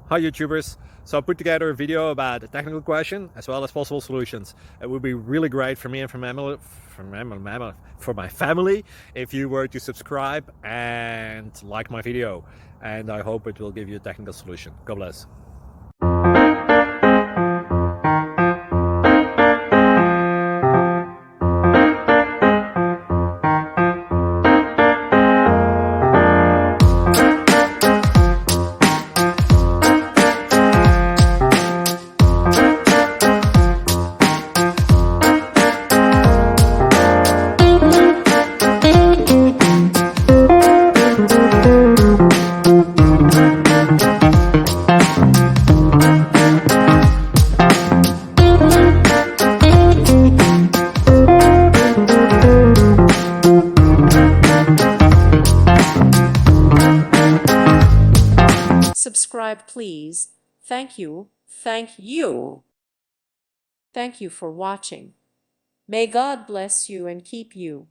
Hi YouTubers. So I put together a video about a technical question as well as possible solutions. It would be really great for me and for my family if you were to subscribe and like my video. And I hope it will give you a technical solution. God bless. Subscribe, please. Thank you. Thank you. Thank you for watching. May God bless you and keep you.